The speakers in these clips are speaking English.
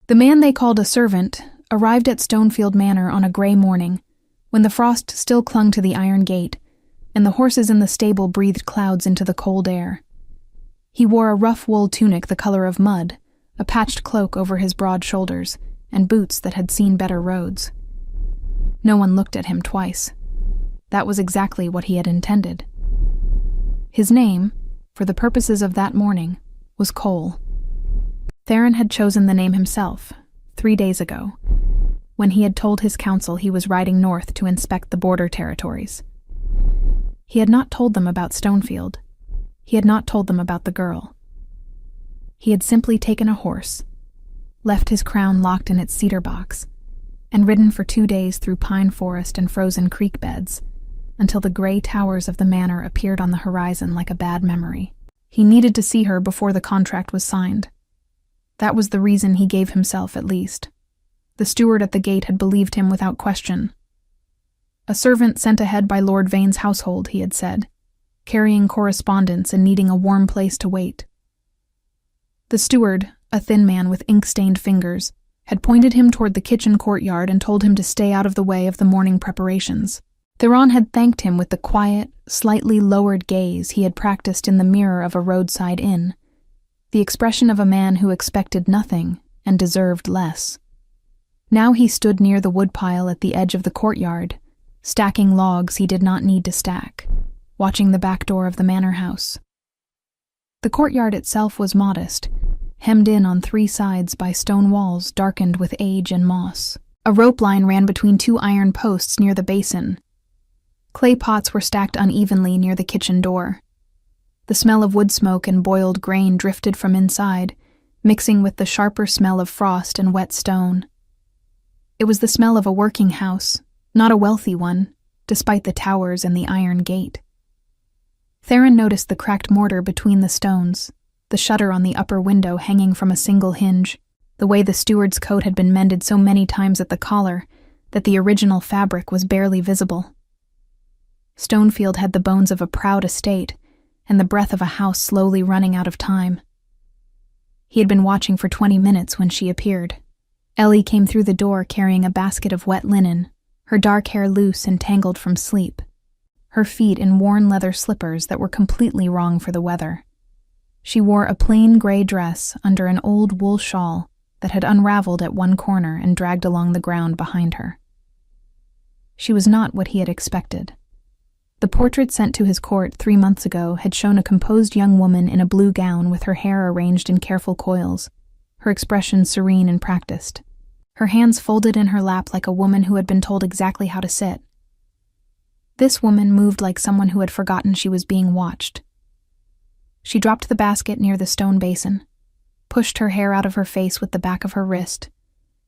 The man they called a servant arrived at Stonefield Manor on a gray morning, when the frost still clung to the iron gate, and the horses in the stable breathed clouds into the cold air. He wore a rough wool tunic the color of mud, a patched cloak over his broad shoulders, and boots that had seen better roads. No one looked at him twice. That was exactly what he had intended. His name, for the purposes of that morning, was Cole. Theron had chosen the name himself, 3 days ago, when he had told his council he was riding north to inspect the border territories. He had not told them about Stonefield. He had not told them about the girl. He had simply taken a horse, left his crown locked in its cedar box, and ridden for 2 days through pine forest and frozen creek beds, until the gray towers of the manor appeared on the horizon like a bad memory. He needed to see her before the contract was signed. That was the reason he gave himself, at least. The steward at the gate had believed him without question. A servant sent ahead by Lord Vane's household, he had said, carrying correspondence and needing a warm place to wait. The steward, a thin man with ink-stained fingers, had pointed him toward the kitchen courtyard and told him to stay out of the way of the morning preparations. Theron had thanked him with the quiet, slightly lowered gaze he had practiced in the mirror of a roadside inn, the expression of a man who expected nothing and deserved less. Now he stood near the woodpile at the edge of the courtyard, stacking logs he did not need to stack, watching the back door of the manor house. The courtyard itself was modest, hemmed in on 3 sides by stone walls darkened with age and moss. A rope line ran between 2 iron posts near the basin. Clay pots were stacked unevenly near the kitchen door. The smell of wood smoke and boiled grain drifted from inside, mixing with the sharper smell of frost and wet stone. It was the smell of a working house, not a wealthy one, despite the towers and the iron gate. Theron noticed the cracked mortar between the stones, the shutter on the upper window hanging from a single hinge, the way the steward's coat had been mended so many times at the collar that the original fabric was barely visible. Stonefield had the bones of a proud estate and the breath of a house slowly running out of time. He had been watching for 20 minutes when she appeared. Ellie came through the door carrying a basket of wet linen, her dark hair loose and tangled from sleep, her feet in worn leather slippers that were completely wrong for the weather. She wore a plain gray dress under an old wool shawl that had unraveled at one corner and dragged along the ground behind her. She was not what he had expected. The portrait sent to his court 3 months ago had shown a composed young woman in a blue gown with her hair arranged in careful coils, her expression serene and practiced, her hands folded in her lap like a woman who had been told exactly how to sit. This woman moved like someone who had forgotten she was being watched. She dropped the basket near the stone basin, pushed her hair out of her face with the back of her wrist,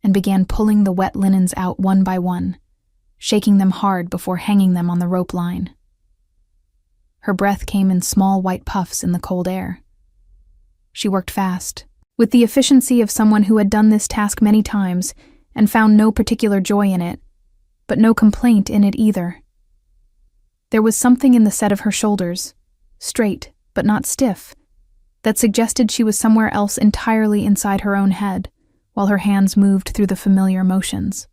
and began pulling the wet linens out one by one, shaking them hard before hanging them on the rope line. Her breath came in small white puffs in the cold air. She worked fast, with the efficiency of someone who had done this task many times and found no particular joy in it, but no complaint in it either. There was something in the set of her shoulders, straight but not stiff, that suggested she was somewhere else entirely inside her own head, while her hands moved through the familiar motions.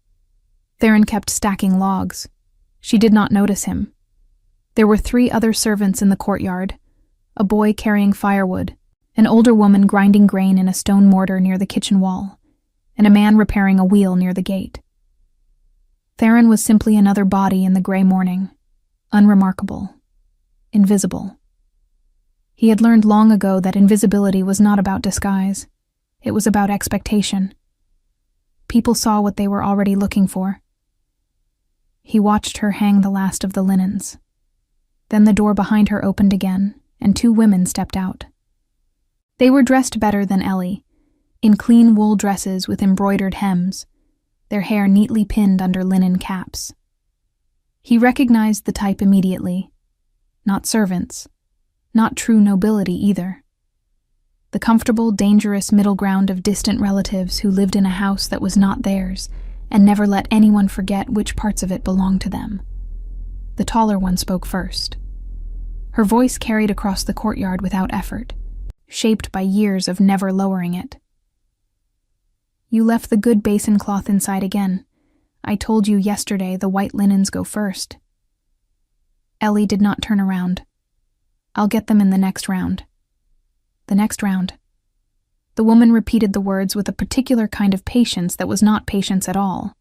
Theron kept stacking logs. She did not notice him. There were 3 other servants in the courtyard, a boy carrying firewood, an older woman grinding grain in a stone mortar near the kitchen wall, and a man repairing a wheel near the gate. Theron was simply another body in the gray morning, unremarkable, invisible. He had learned long ago that invisibility was not about disguise. It was about expectation. People saw what they were already looking for. He watched her hang the last of the linens. Then the door behind her opened again, and 2 women stepped out. They were dressed better than Ellie, in clean wool dresses with embroidered hems, their hair neatly pinned under linen caps. He recognized the type immediately. Not servants, not true nobility either. The comfortable, dangerous middle ground of distant relatives who lived in a house that was not theirs and never let anyone forget which parts of it belonged to them. The taller one spoke first. Her voice carried across the courtyard without effort, shaped by years of never lowering it. You left the good basin cloth inside again. I told you yesterday the white linens go first. Ellie did not turn around. I'll get them in the next round. The next round. The woman repeated the words with a particular kind of patience that was not patience at all.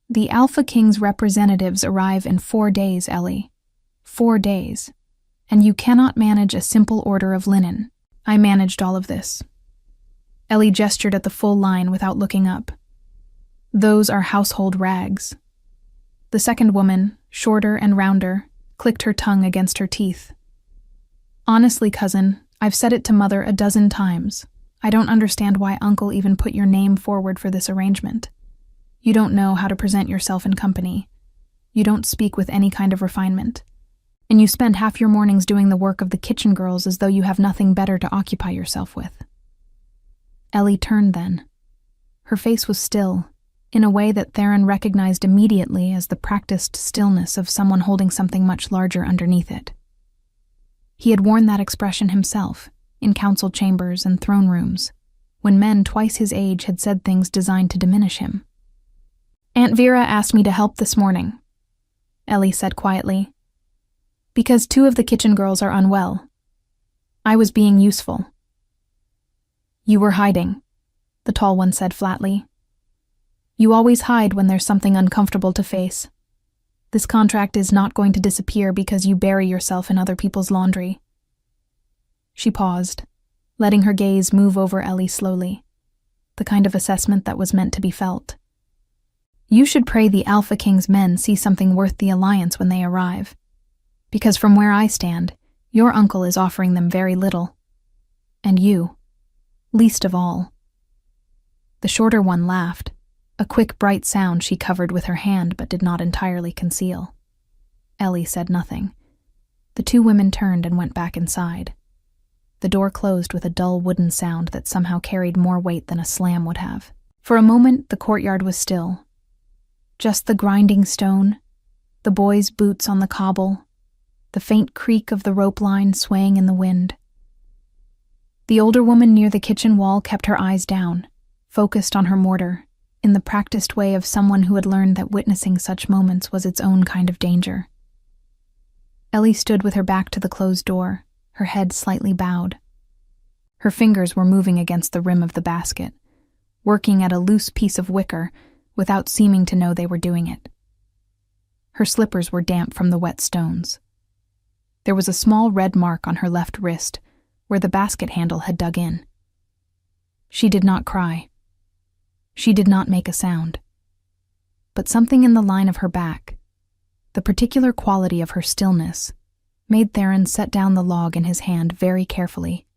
The Alpha King's representatives arrive in 4 days, Ellie. 4 days. And you cannot manage a simple order of linen. I managed all of this. Ellie gestured at the full line without looking up. Those are household rags. The second woman, shorter and rounder, clicked her tongue against her teeth. Honestly, cousin, I've said it to Mother a dozen times. I don't understand why Uncle even put your name forward for this arrangement. You don't know how to present yourself in company. You don't speak with any kind of refinement. And you spend half your mornings doing the work of the kitchen girls as though you have nothing better to occupy yourself with. Ellie turned then. Her face was still, in a way that Theron recognized immediately as the practiced stillness of someone holding something much larger underneath it. He had worn that expression himself, in council chambers and throne rooms, when men twice his age had said things designed to diminish him. Aunt Vera asked me to help this morning, Ellie said quietly, because 2 of the kitchen girls are unwell. I was being useful. You were hiding, the tall one said flatly. You always hide when there's something uncomfortable to face. This contract is not going to disappear because you bury yourself in other people's laundry. She paused, letting her gaze move over Ellie slowly, the kind of assessment that was meant to be felt. You should pray the Alpha King's men see something worth the alliance when they arrive, because from where I stand, your uncle is offering them very little. And you, least of all. The shorter one laughed, a quick bright sound she covered with her hand but did not entirely conceal. Ellie said nothing. The 2 women turned and went back inside. The door closed with a dull wooden sound that somehow carried more weight than a slam would have. For a moment, the courtyard was still. Just the grinding stone, the boys' boots on the cobble, the faint creak of the rope line swaying in the wind. The older woman near the kitchen wall kept her eyes down, focused on her mortar, in the practiced way of someone who had learned that witnessing such moments was its own kind of danger. Ellie stood with her back to the closed door, her head slightly bowed. Her fingers were moving against the rim of the basket, working at a loose piece of wicker without seeming to know they were doing it. Her slippers were damp from the wet stones. There was a small red mark on her left wrist, where the basket handle had dug in. She did not cry. She did not make a sound. But something in the line of her back, the particular quality of her stillness, made Theron set down the log in his hand very carefully.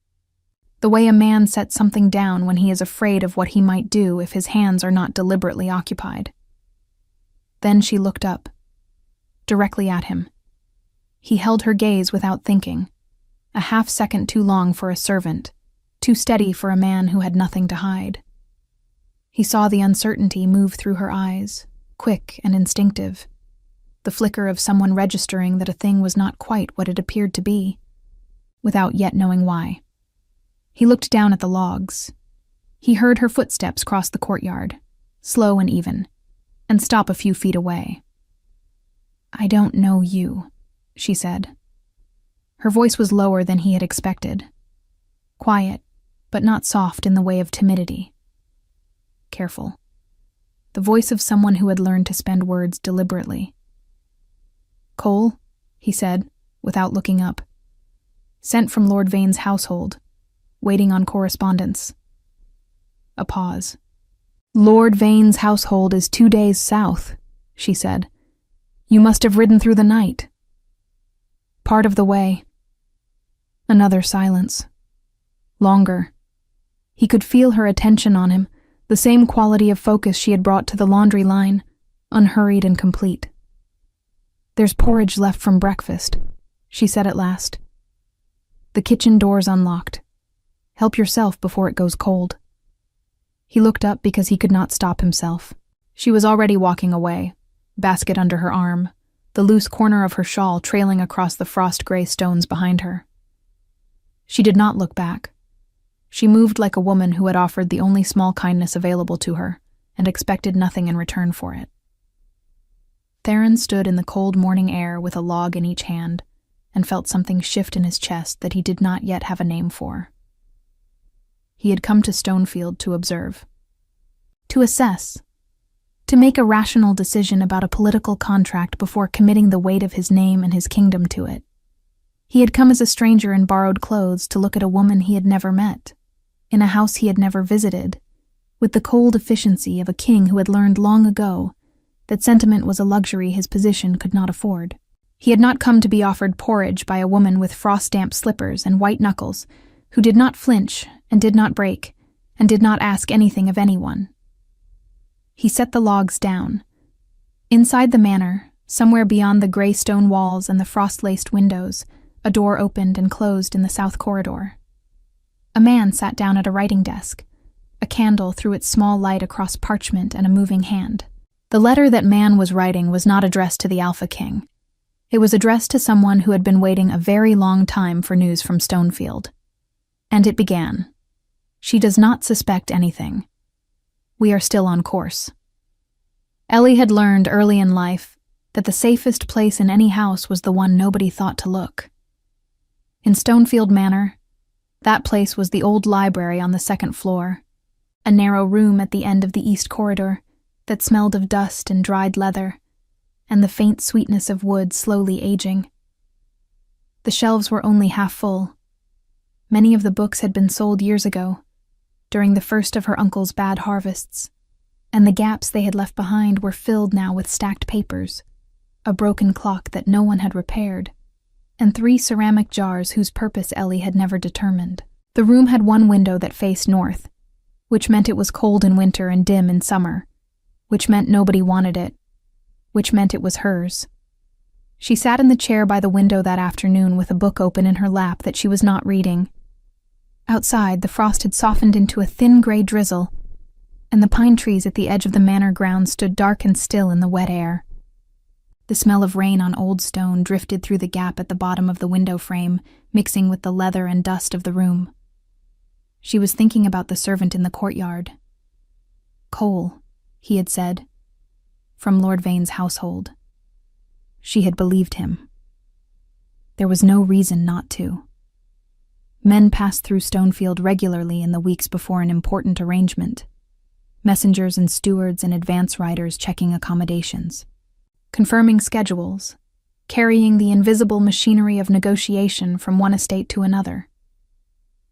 The way a man sets something down when he is afraid of what he might do if his hands are not deliberately occupied. Then she looked up, directly at him. He held her gaze without thinking, a half-second too long for a servant, too steady for a man who had nothing to hide. He saw the uncertainty move through her eyes, quick and instinctive, the flicker of someone registering that a thing was not quite what it appeared to be, without yet knowing why. He looked down at the logs. He heard her footsteps cross the courtyard, slow and even, and stop a few feet away. I don't know you, she said. Her voice was lower than he had expected. Quiet, but not soft in the way of timidity. Careful. The voice of someone who had learned to spend words deliberately. Cole, he said, without looking up. Sent from Lord Vane's household. Waiting on correspondence. A pause. Lord Vane's household is 2 days south, she said. You must have ridden through the night. Part of the way. Another silence. Longer. He could feel her attention on him, the same quality of focus she had brought to the laundry line, unhurried and complete. There's porridge left from breakfast, she said at last. The kitchen door's unlocked. Help yourself before it goes cold. He looked up because he could not stop himself. She was already walking away, basket under her arm, the loose corner of her shawl trailing across the frost-gray stones behind her. She did not look back. She moved like a woman who had offered the only small kindness available to her and expected nothing in return for it. Theron stood in the cold morning air with a log in each hand and felt something shift in his chest that he did not yet have a name for. He had come to Stonefield to observe, to assess, to make a rational decision about a political contract before committing the weight of his name and his kingdom to it. He had come as a stranger in borrowed clothes to look at a woman he had never met, in a house he had never visited, with the cold efficiency of a king who had learned long ago that sentiment was a luxury his position could not afford. He had not come to be offered porridge by a woman with frost-damp slippers and white knuckles, who did not flinch and did not break, and did not ask anything of anyone. He set the logs down. Inside the manor, somewhere beyond the gray stone walls and the frost-laced windows, a door opened and closed in the south corridor. A man sat down at a writing desk. A candle threw its small light across parchment and a moving hand. The letter that man was writing was not addressed to the AlphaKing. It was addressed to someone who had been waiting a very long time for news from Stonefield. And it began. She does not suspect anything. We are still on course. Ellie had learned early in life that the safest place in any house was the one nobody thought to look. In Stonefield Manor, that place was the old library on the second floor, a narrow room at the end of the east corridor that smelled of dust and dried leather, and the faint sweetness of wood slowly aging. The shelves were only half full. Many of the books had been sold years ago, during the first of her uncle's bad harvests, and the gaps they had left behind were filled now with stacked papers, a broken clock that no one had repaired, and 3 ceramic jars whose purpose Ellie had never determined. The room had one window that faced north, which meant it was cold in winter and dim in summer, which meant nobody wanted it, which meant it was hers. She sat in the chair by the window that afternoon with a book open in her lap that she was not reading. Outside, the frost had softened into a thin gray drizzle, and the pine trees at the edge of the manor grounds stood dark and still in the wet air. The smell of rain on old stone drifted through the gap at the bottom of the window frame, mixing with the leather and dust of the room. She was thinking about the servant in the courtyard. Cole, he had said, from Lord Vane's household. She had believed him. There was no reason not to. Men passed through Stonefield regularly in the weeks before an important arrangement. Messengers and stewards and advance riders checking accommodations, confirming schedules, carrying the invisible machinery of negotiation from one estate to another.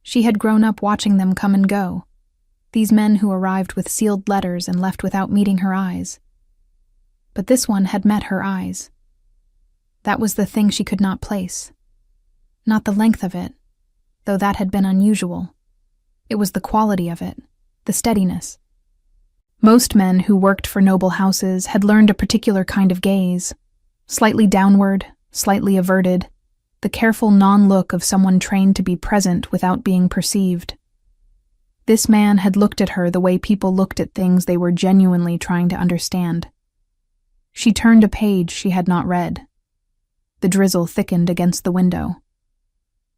She had grown up watching them come and go, these men who arrived with sealed letters and left without meeting her eyes. But this one had met her eyes. That was the thing she could not place. Not the length of it, though that had been unusual. It was the quality of it, the steadiness. Most men who worked for noble houses had learned a particular kind of gaze, slightly downward, slightly averted, the careful non-look of someone trained to be present without being perceived. This man had looked at her the way people looked at things they were genuinely trying to understand. She turned a page she had not read. The drizzle thickened against the window.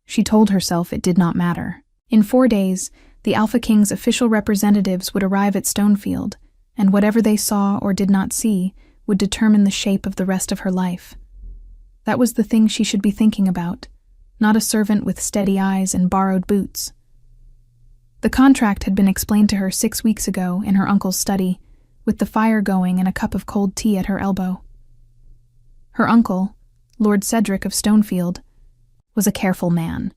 She told herself it did not matter. In 4 days, the AlphaKing's official representatives would arrive at Stonefield, and whatever they saw or did not see would determine the shape of the rest of her life. That was the thing she should be thinking about, not a servant with steady eyes and borrowed boots. The contract had been explained to her 6 weeks ago in her uncle's study, with the fire going and a cup of cold tea at her elbow. Her uncle, Lord Cedric of Stonefield, was a careful man,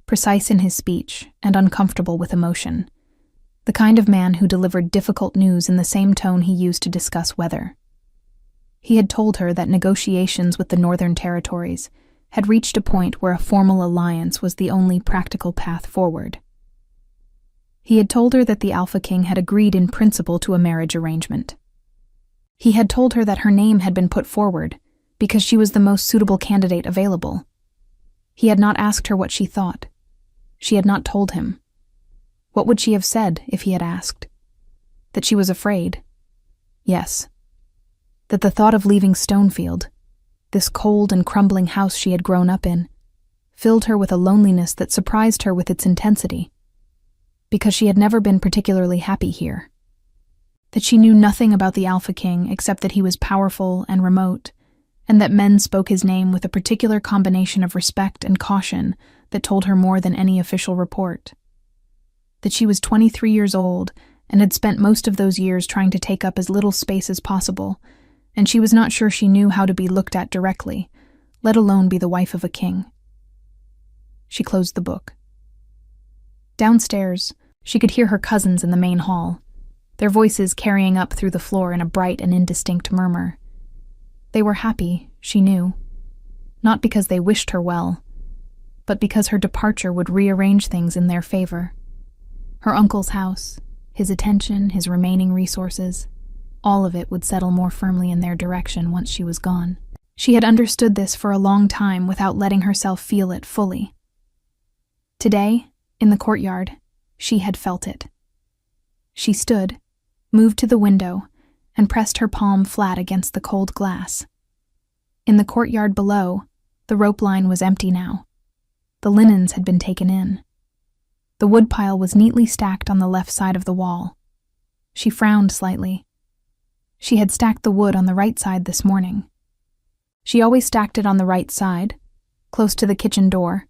precise in his speech and uncomfortable with emotion, the kind of man who delivered difficult news in the same tone he used to discuss weather. He had told her that negotiations with the Northern Territories had reached a point where a formal alliance was the only practical path forward. He had told her that the AlphaKing had agreed in principle to a marriage arrangement. He had told her that her name had been put forward because she was the most suitable candidate available. He had not asked her what she thought. She had not told him. What would she have said if he had asked? That she was afraid? Yes. That the thought of leaving Stonefield, this cold and crumbling house she had grown up in, filled her with a loneliness that surprised her with its intensity. because she had never been particularly happy here. That she knew nothing about the Alpha King except that he was powerful and remote, and that men spoke his name with a particular combination of respect and caution that told her more than any official report. That she was 23 years old and had spent most of those years trying to take up as little space as possible, and she was not sure she knew how to be looked at directly, let alone be the wife of a king. She closed the book. Downstairs, she could hear her cousins in the main hall, their voices carrying up through the floor in a bright and indistinct murmur. They were happy, she knew, not because they wished her well, but because her departure would rearrange things in their favor. Her uncle's house, his attention, his remaining resources, all of it would settle more firmly in their direction once she was gone. She had understood this for a long time without letting herself feel it fully. Today, in the courtyard, she had felt it. She stood, moved to the window, and pressed her palm flat against the cold glass. In the courtyard below, the rope line was empty now. The linens had been taken in. The woodpile was neatly stacked on the left side of the wall. She frowned slightly. She had stacked the wood on the right side this morning. She always stacked it on the right side, close to the kitchen door,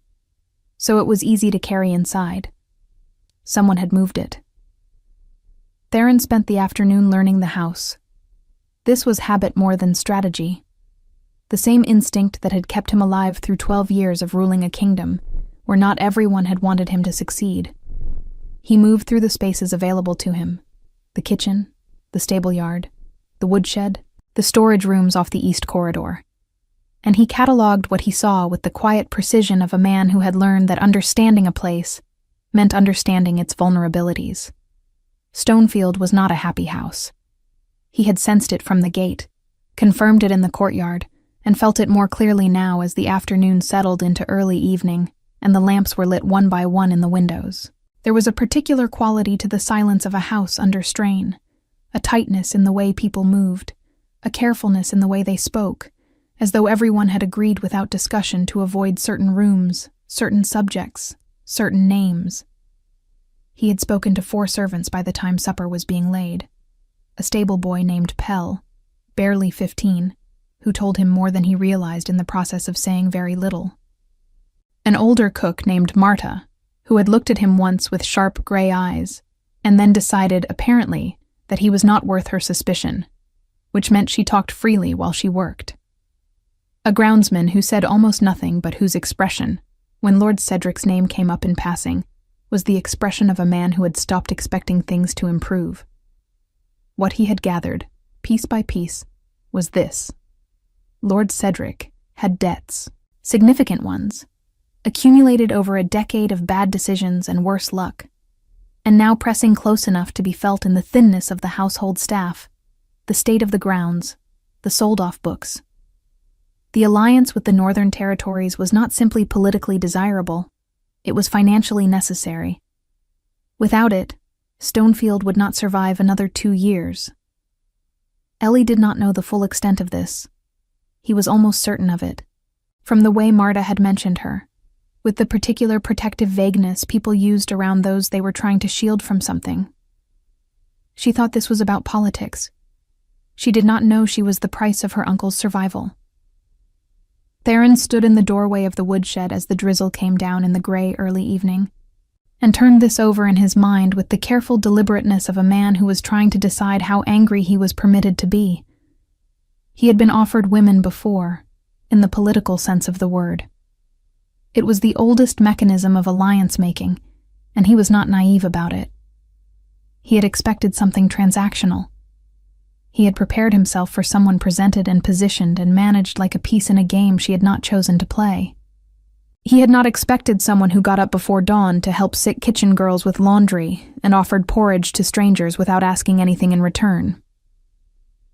so it was easy to carry inside. Someone had moved it. Theron spent the afternoon learning the house. This was habit more than strategy. The same instinct that had kept him alive through 12 years of ruling a kingdom, where not everyone had wanted him to succeed. He moved through the spaces available to him: the kitchen, the stable yard, the woodshed, the storage rooms off the east corridor. And he catalogued what he saw with the quiet precision of a man who had learned that understanding a place meant understanding its vulnerabilities. Stonefield was not a happy house. He had sensed it from the gate, confirmed it in the courtyard, and felt it more clearly now as the afternoon settled into early evening and the lamps were lit one by one in the windows. There was a particular quality to the silence of a house under strain, a tightness in the way people moved, a carefulness in the way they spoke, as though everyone had agreed without discussion to avoid certain rooms, certain subjects, certain names. He had spoken to 4 servants by the time supper was being laid. A stable boy named Pell, barely 15, who told him more than he realized in the process of saying very little. An older cook named Marta, who had looked at him once with sharp gray eyes, and then decided, apparently, that he was not worth her suspicion, which meant she talked freely while she worked. A groundsman who said almost nothing but whose expression, when Lord Cedric's name came up in passing, was the expression of a man who had stopped expecting things to improve. What he had gathered, piece by piece, was this: Lord Cedric had debts, significant ones, accumulated over a decade of bad decisions and worse luck, and now pressing close enough to be felt in the thinness of the household staff, the state of the grounds, the sold-off books. The alliance with the Northern Territories was not simply politically desirable, it was financially necessary. Without it, Stonefield would not survive another 2 years. Ellie did not know the full extent of this. He was almost certain of it, from the way Marta had mentioned her, with the particular protective vagueness people used around those they were trying to shield from something. She thought this was about politics. She did not know she was the price of her uncle's survival. Theron stood in the doorway of the woodshed as the drizzle came down in the gray early evening, and turned this over in his mind with the careful deliberateness of a man who was trying to decide how angry he was permitted to be. He had been offered women before, in the political sense of the word. It was the oldest mechanism of alliance-making, and he was not naive about it. He had expected something transactional. He had prepared himself for someone presented and positioned and managed like a piece in a game she had not chosen to play. He had not expected someone who got up before dawn to help sick kitchen girls with laundry and offered porridge to strangers without asking anything in return.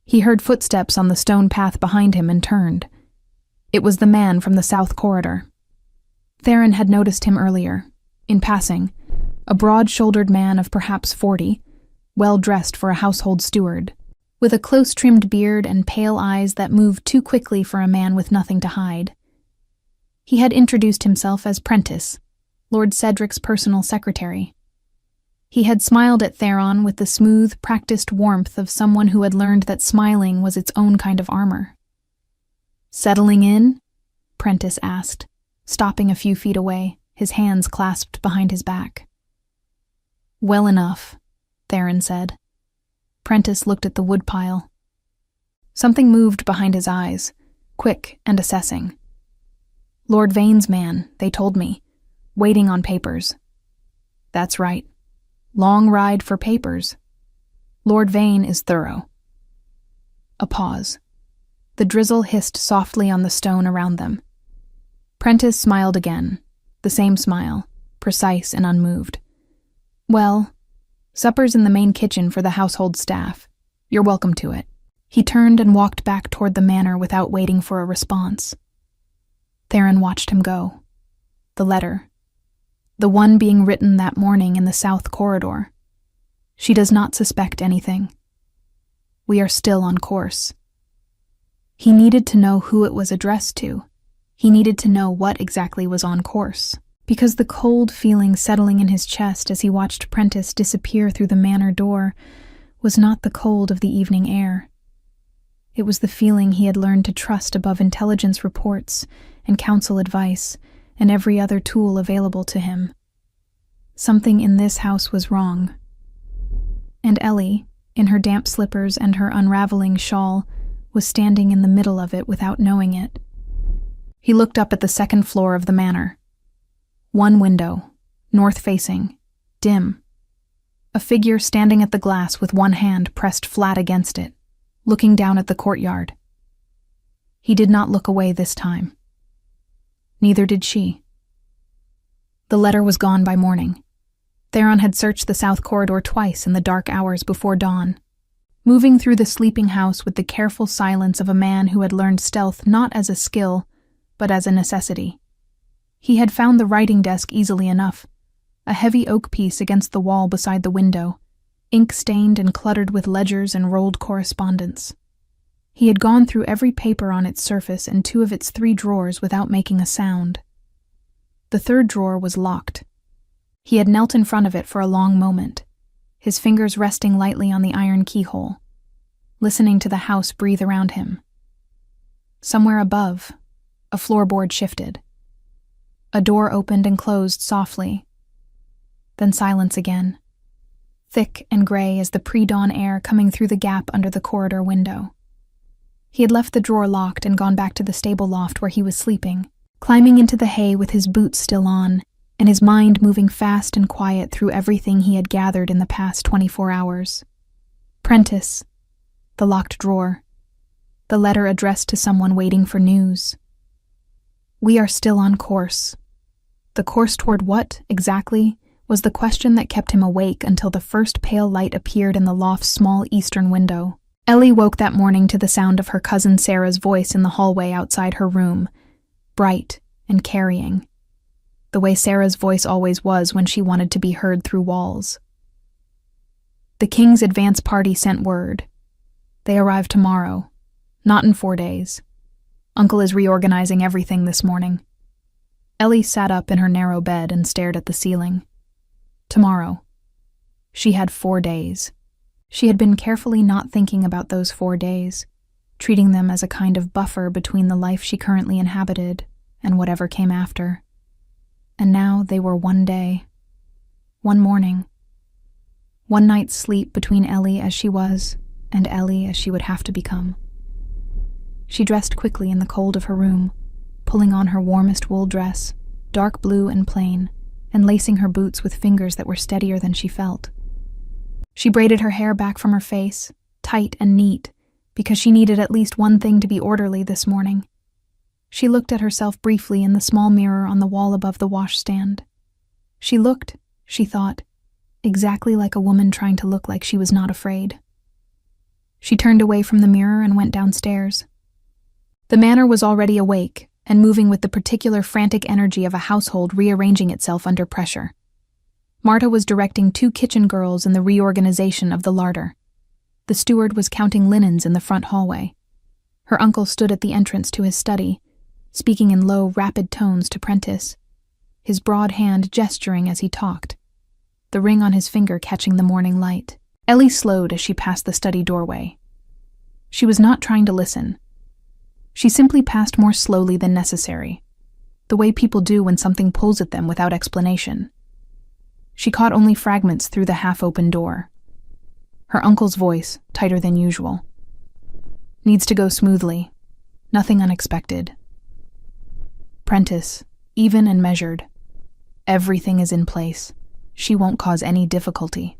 He heard footsteps on the stone path behind him and turned. It was the man from the south corridor. Theron had noticed him earlier, in passing, a broad-shouldered man of perhaps 40, well-dressed for a household steward, with a close-trimmed beard and pale eyes that moved too quickly for a man with nothing to hide. He had introduced himself as Prentice, Lord Cedric's personal secretary. He had smiled at Theron with the smooth, practiced warmth of someone who had learned that smiling was its own kind of armor. "Settling in?" Prentice asked, stopping a few feet away, his hands clasped behind his back. "Well enough," Theron said. Prentice looked at the woodpile. Something moved behind his eyes, quick and assessing. "Lord Vane's man, they told me. Waiting on papers." "That's right. Long ride for papers. Lord Vane is thorough." A pause. The drizzle hissed softly on the stone around them. Prentice smiled again, the same smile, precise and unmoved. "Well, supper's in the main kitchen for the household staff. You're welcome to it." He turned and walked back toward the manor without waiting for a response. Theron watched him go. The letter. The one being written that morning in the south corridor. She does not suspect anything. We are still on course. He needed to know who it was addressed to. He needed to know what exactly was on course, because the cold feeling settling in his chest as he watched Prentice disappear through the manor door was not the cold of the evening air. It was the feeling he had learned to trust above intelligence reports and counsel advice and every other tool available to him. Something in this house was wrong. And Ellie, in her damp slippers and her unraveling shawl, was standing in the middle of it without knowing it. He looked up at the second floor of the manor. One window, north-facing, dim. A figure standing at the glass with one hand pressed flat against it, looking down at the courtyard. He did not look away this time. Neither did she. The letter was gone by morning. Theron had searched the south corridor twice in the dark hours before dawn, moving through the sleeping house with the careful silence of a man who had learned stealth not as a skill, but as a necessity. He had found the writing desk easily enough, a heavy oak piece against the wall beside the window, ink-stained and cluttered with ledgers and rolled correspondence. He had gone through every paper on its surface and 2 of its 3 drawers without making a sound. The 3rd drawer was locked. He had knelt in front of it for a long moment, his fingers resting lightly on the iron keyhole, listening to the house breathe around him. Somewhere above, a floorboard shifted. A door opened and closed softly. Then silence again, thick and gray as the pre-dawn air coming through the gap under the corridor window. He had left the drawer locked and gone back to the stable loft where he was sleeping, climbing into the hay with his boots still on, and his mind moving fast and quiet through everything he had gathered in the past 24 hours. Prentice, the locked drawer, the letter addressed to someone waiting for news. We are still on course. The course toward what, exactly, was the question that kept him awake until the first pale light appeared in the loft's small eastern window. Ellie woke that morning to the sound of her cousin Sarah's voice in the hallway outside her room, bright and carrying, the way Sarah's voice always was when she wanted to be heard through walls. The King's advance party sent word. They arrive tomorrow, not in 4 days. Uncle is reorganizing everything this morning. Ellie sat up in her narrow bed and stared at the ceiling. Tomorrow. She had 4 days. She had been carefully not thinking about those 4 days, treating them as a kind of buffer between the life she currently inhabited and whatever came after. And now they were 1 day, 1 morning, 1 night's sleep between Ellie as she was and Ellie as she would have to become. She dressed quickly in the cold of her room, pulling on her warmest wool dress, dark blue and plain, and lacing her boots with fingers that were steadier than she felt. She braided her hair back from her face, tight and neat, because she needed at least one thing to be orderly this morning. She looked at herself briefly in the small mirror on the wall above the washstand. She looked, she thought, exactly like a woman trying to look like she was not afraid. She turned away from the mirror and went downstairs. The manor was already awake and moving with the particular frantic energy of a household rearranging itself under pressure. Marta was directing 2 kitchen girls in the reorganization of the larder. The steward was counting linens in the front hallway. Her uncle stood at the entrance to his study, speaking in low, rapid tones to Prentice, his broad hand gesturing as he talked. the ring on his finger catching the morning light. Ellie slowed as she passed the study doorway. She was not trying to listen. She simply passed more slowly than necessary, the way people do when something pulls at them without explanation. She caught only fragments through the half-open door. Her uncle's voice, tighter than usual. Needs to go smoothly. Nothing unexpected. Prentice, even and measured. Everything is in place. She won't cause any difficulty.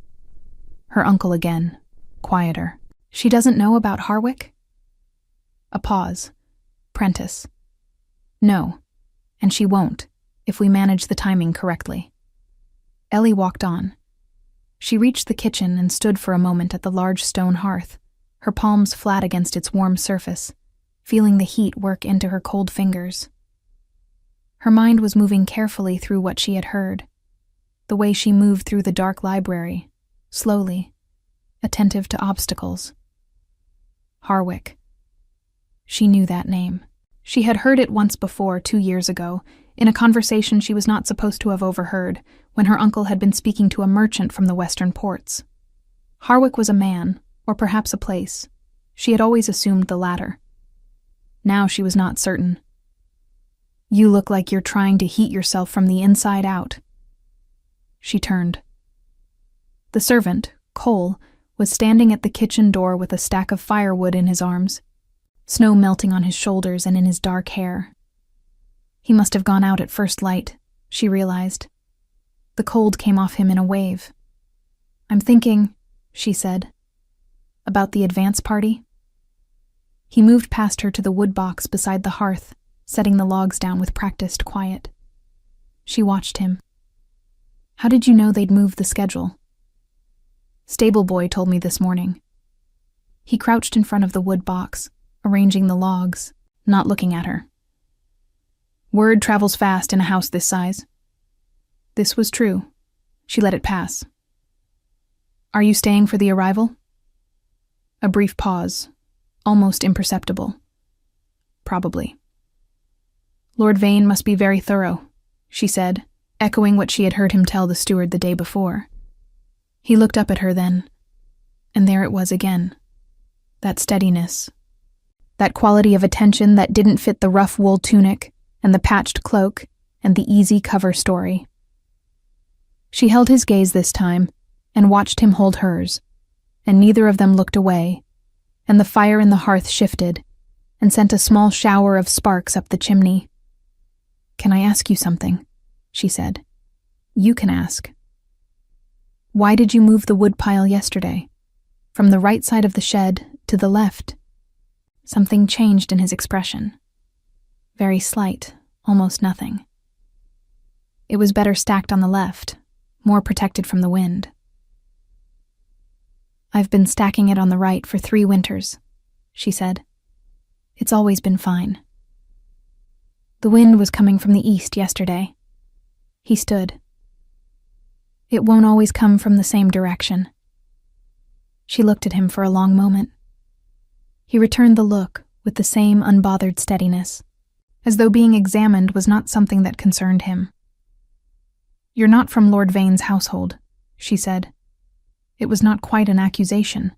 Her uncle again, quieter. She doesn't know about Harwick? A pause. Prentice. No, and she won't, if we manage the timing correctly. Ellie walked on. She reached the kitchen and stood for a moment at the large stone hearth, her palms flat against its warm surface, feeling the heat work into her cold fingers. Her mind was moving carefully through what she had heard, the way she moved through the dark library, slowly, attentive to obstacles. Harwick. She knew that name. She had heard it once before, 2 years ago, in a conversation she was not supposed to have overheard, when her uncle had been speaking to a merchant from the western ports. Harwick was a man, or perhaps a place. She had always assumed the latter. Now she was not certain. You look like you're trying to heat yourself from the inside out. She turned. The servant, Cole, was standing at the kitchen door with a stack of firewood in his arms, snow melting on his shoulders and in his dark hair. He must have gone out at first light, she realized. The cold came off him in a wave. I'm thinking, she said, about the advance party. He moved past her to the wood box beside the hearth, setting the logs down with practiced quiet. She watched him. How did you know they'd moved the schedule? Stable boy told me this morning. He crouched in front of the wood box, arranging the logs, not looking at her. Word travels fast in a house this size. This was true. She let it pass. Are you staying for the arrival? A brief pause, almost imperceptible. Probably. Lord Vane must be very thorough, she said, echoing what she had heard him tell the steward the day before. He looked up at her then, and there it was again. That steadiness. That quality of attention that didn't fit the rough wool tunic and the patched cloak and the easy cover story. She held his gaze this time and watched him hold hers, and neither of them looked away, and the fire in the hearth shifted and sent a small shower of sparks up the chimney. Can I ask you something? She said. You can ask. Why did you move the woodpile yesterday? From the right side of the shed to the left? Something changed in his expression. Very slight, almost nothing. It was better stacked on the left, more protected from the wind. I've been stacking it on the right for 3 winters, she said. It's always been fine. The wind was coming from the east yesterday. He stood. It won't always come from the same direction. She looked at him for a long moment. He returned the look with the same unbothered steadiness, as though being examined was not something that concerned him. You're not from Lord Vane's household, she said. It was not quite an accusation.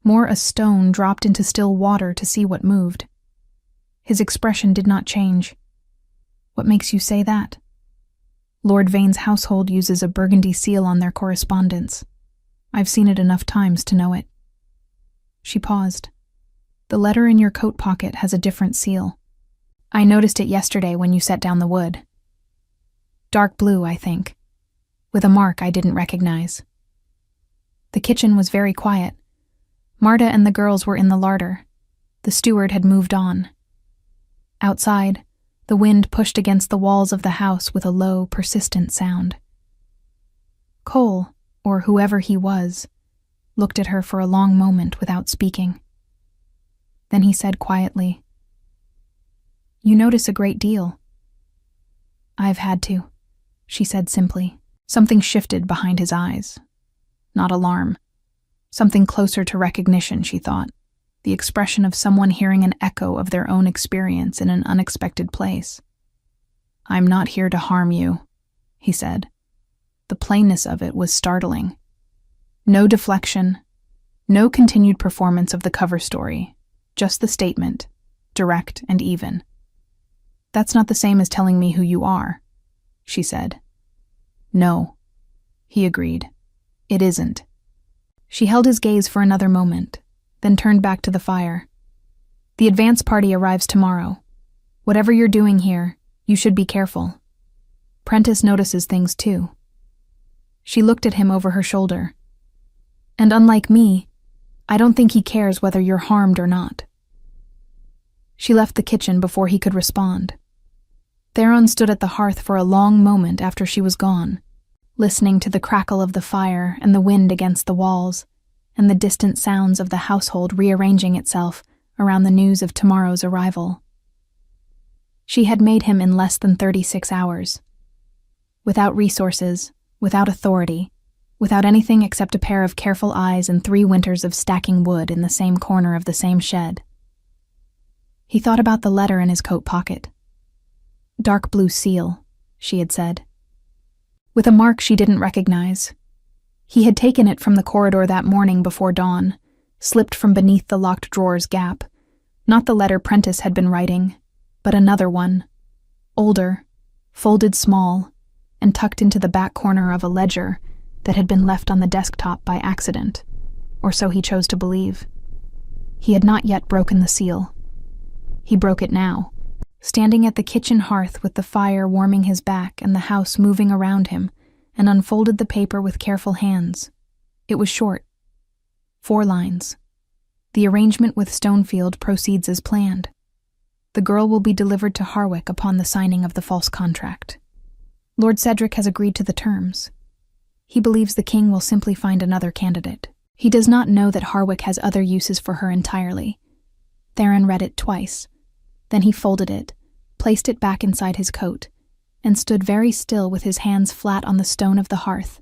More a stone dropped into still water to see what moved. His expression did not change. What makes you say that? Lord Vane's household uses a burgundy seal on their correspondence. I've seen it enough times to know it. She paused. The letter in your coat pocket has a different seal. I noticed it yesterday when you set down the wood. Dark blue, I think, with a mark I didn't recognize. The kitchen was very quiet. Marta and the girls were in the larder. The steward had moved on. Outside, the wind pushed against the walls of the house with a low, persistent sound. Cole, or whoever he was, looked at her for a long moment without speaking. Then he said quietly, You notice a great deal. I've had to, she said simply. Something shifted behind his eyes. Not alarm. Something closer to recognition, she thought. The expression of someone hearing an echo of their own experience in an unexpected place. I'm not here to harm you, he said. The plainness of it was startling. No deflection, no continued performance of the cover story, just the statement, direct and even. "That's not the same as telling me who you are," she said. "No," he agreed. "It isn't." She held his gaze for another moment, then turned back to the fire. "The advance party arrives tomorrow. Whatever you're doing here, you should be careful. Prentice notices things too." She looked at him over her shoulder. "And unlike me, I don't think he cares whether you're harmed or not." She left the kitchen before he could respond. Theron stood at the hearth for a long moment after she was gone, listening to the crackle of the fire and the wind against the walls, and the distant sounds of the household rearranging itself around the news of tomorrow's arrival. She had made him in less than 36 hours. Without resources, without authority, without anything except a pair of careful eyes and 3 winters of stacking wood in the same corner of the same shed. He thought about the letter in his coat pocket. "Dark blue seal," she had said, with a mark she didn't recognize. He had taken it from the corridor that morning before dawn, slipped from beneath the locked drawer's gap. Not the letter Prentice had been writing, but another one, older, folded small, and tucked into the back corner of a ledger that had been left on the desktop by accident, or so he chose to believe. He had not yet broken the seal. He broke it now, standing at the kitchen hearth with the fire warming his back and the house moving around him, and unfolded the paper with careful hands. It was short. 4 lines. "The arrangement with Stonefield proceeds as planned. The girl will be delivered to Harwick upon the signing of the false contract. Lord Cedric has agreed to the terms. He believes the king will simply find another candidate. He does not know that Harwick has other uses for her entirely." Theron read it twice. Then he folded it, placed it back inside his coat, and stood very still with his hands flat on the stone of the hearth,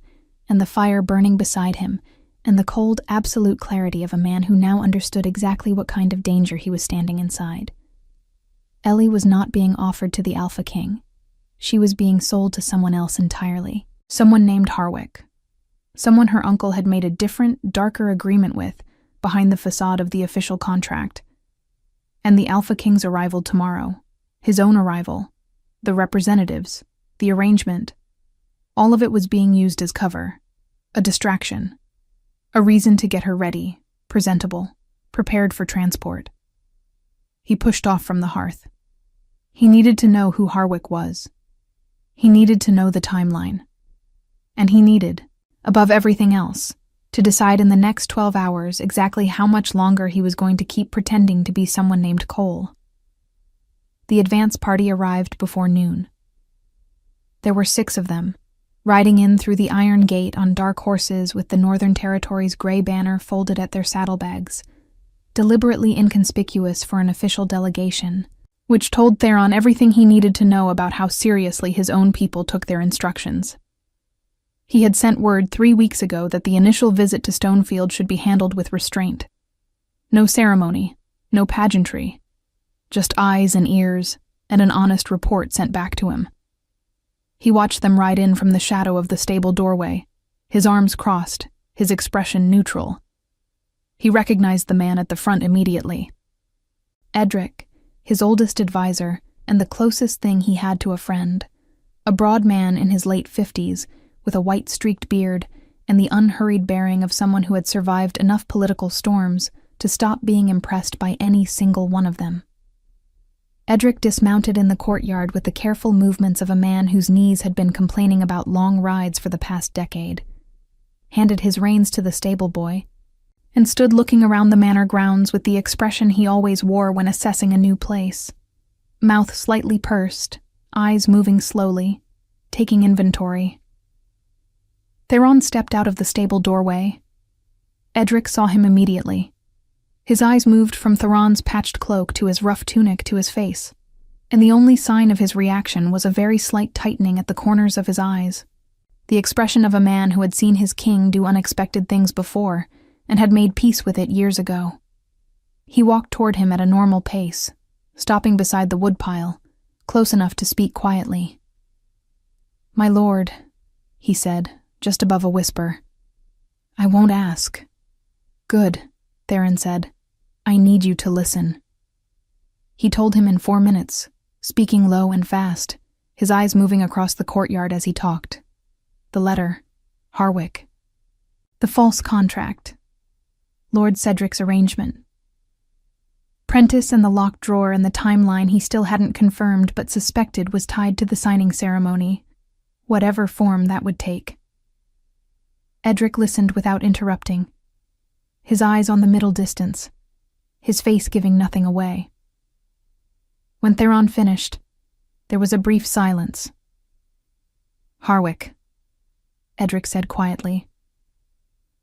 and the fire burning beside him, and the cold, absolute clarity of a man who now understood exactly what kind of danger he was standing inside. Ellie was not being offered to the Alpha King. She was being sold to someone else entirely. Someone named Harwick. Someone her uncle had made a different, darker agreement with behind the facade of the official contract. And the Alpha King's arrival tomorrow, his own arrival, the representatives, the arrangement, all of it was being used as cover, a distraction, a reason to get her ready, presentable, prepared for transport. He pushed off from the hearth. He needed to know who Harwick was. He needed to know the timeline. And he needed, above everything else, to decide in the next 12 hours exactly how much longer he was going to keep pretending to be someone named Cole. The advance party arrived before noon. There were 6 of them, riding in through the iron gate on dark horses with the Northern Territory's gray banner folded at their saddlebags, deliberately inconspicuous for an official delegation, which told Theron everything he needed to know about how seriously his own people took their instructions. He had sent word 3 weeks ago that the initial visit to Stonefield should be handled with restraint. No ceremony, no pageantry, just eyes and ears, and an honest report sent back to him. He watched them ride in from the shadow of the stable doorway, his arms crossed, his expression neutral. He recognized the man at the front immediately. Edric, his oldest advisor, and the closest thing he had to a friend, a broad man in his late 50s, with a white-streaked beard and the unhurried bearing of someone who had survived enough political storms to stop being impressed by any single one of them. Edric dismounted in the courtyard with the careful movements of a man whose knees had been complaining about long rides for the past decade, handed his reins to the stable boy, and stood looking around the manor grounds with the expression he always wore when assessing a new place. Mouth slightly pursed, eyes moving slowly, taking inventory. Theron stepped out of the stable doorway. Edric saw him immediately. His eyes moved from Theron's patched cloak to his rough tunic to his face, and the only sign of his reaction was a very slight tightening at the corners of his eyes, the expression of a man who had seen his king do unexpected things before and had made peace with it years ago. He walked toward him at a normal pace, stopping beside the woodpile, close enough to speak quietly. "My lord," he said, just above a whisper. I won't ask. Good, Theron said. I need you to listen. He told him in 4 minutes, speaking low and fast, his eyes moving across the courtyard as he talked. The letter, Harwick. The false contract. Lord Cedric's arrangement. Prentice and the locked drawer and the timeline he still hadn't confirmed but suspected was tied to the signing ceremony, whatever form that would take. Edric listened without interrupting, his eyes on the middle distance, his face giving nothing away. When Theron finished, there was a brief silence. Harwick, Edric said quietly.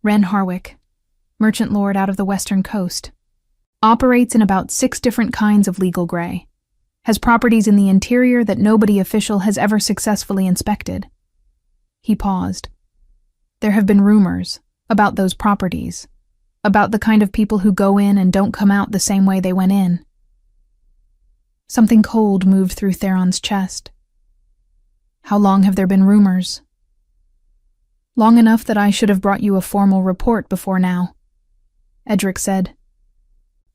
Ren Harwick, merchant lord out of the western coast, operates in about 6 different kinds of legal gray, has properties in the interior that nobody official has ever successfully inspected. He paused. There have been rumors about those properties, about the kind of people who go in and don't come out the same way they went in. Something cold moved through Theron's chest. How long have there been rumors? Long enough that I should have brought you a formal report before now, Edric said.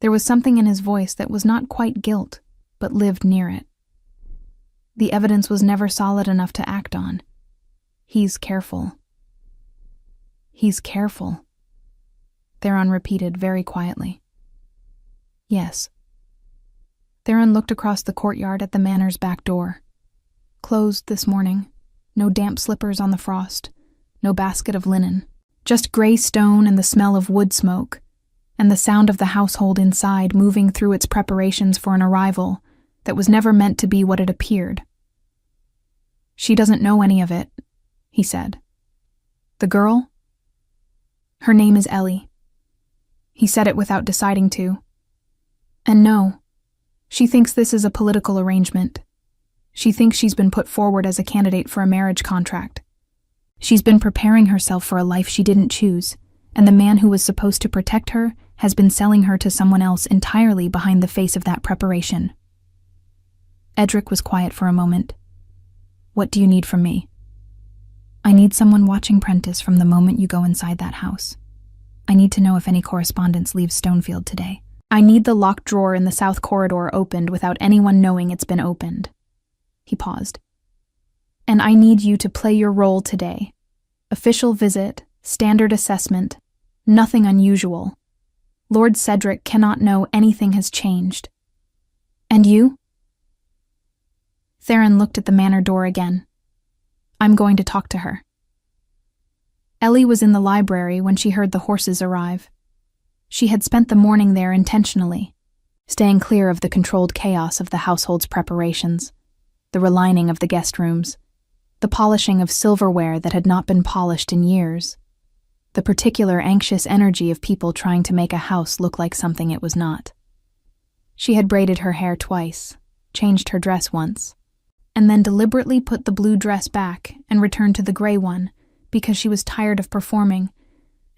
There was something in his voice that was not quite guilt, but lived near it. The evidence was never solid enough to act on. He's careful. He's careful, Theron repeated very quietly. Yes. Theron looked across the courtyard at the manor's back door. Closed this morning, no damp slippers on the frost, no basket of linen, just gray stone and the smell of wood smoke, and the sound of the household inside moving through its preparations for an arrival that was never meant to be what it appeared. She doesn't know any of it, he said. The girl? Her name is Ellie. He said it without deciding to. And no, she thinks this is a political arrangement. She thinks she's been put forward as a candidate for a marriage contract. She's been preparing herself for a life she didn't choose, and the man who was supposed to protect her has been selling her to someone else entirely behind the face of that preparation. Edric was quiet for a moment. What do you need from me? I need someone watching Prentice from the moment you go inside that house. I need to know if any correspondence leaves Stonefield today. I need the locked drawer in the south corridor opened without anyone knowing it's been opened. He paused. And I need you to play your role today. Official visit, standard assessment, nothing unusual. Lord Cedric cannot know anything has changed. And you? Theron looked at the manor door again. I'm going to talk to her. Ellie was in the library when she heard the horses arrive. She had spent the morning there intentionally, staying clear of the controlled chaos of the household's preparations, the relining of the guest rooms, the polishing of silverware that had not been polished in years, the particular anxious energy of people trying to make a house look like something it was not. She had braided her hair twice, changed her dress once, and then deliberately put the blue dress back and returned to the gray one because she was tired of performing,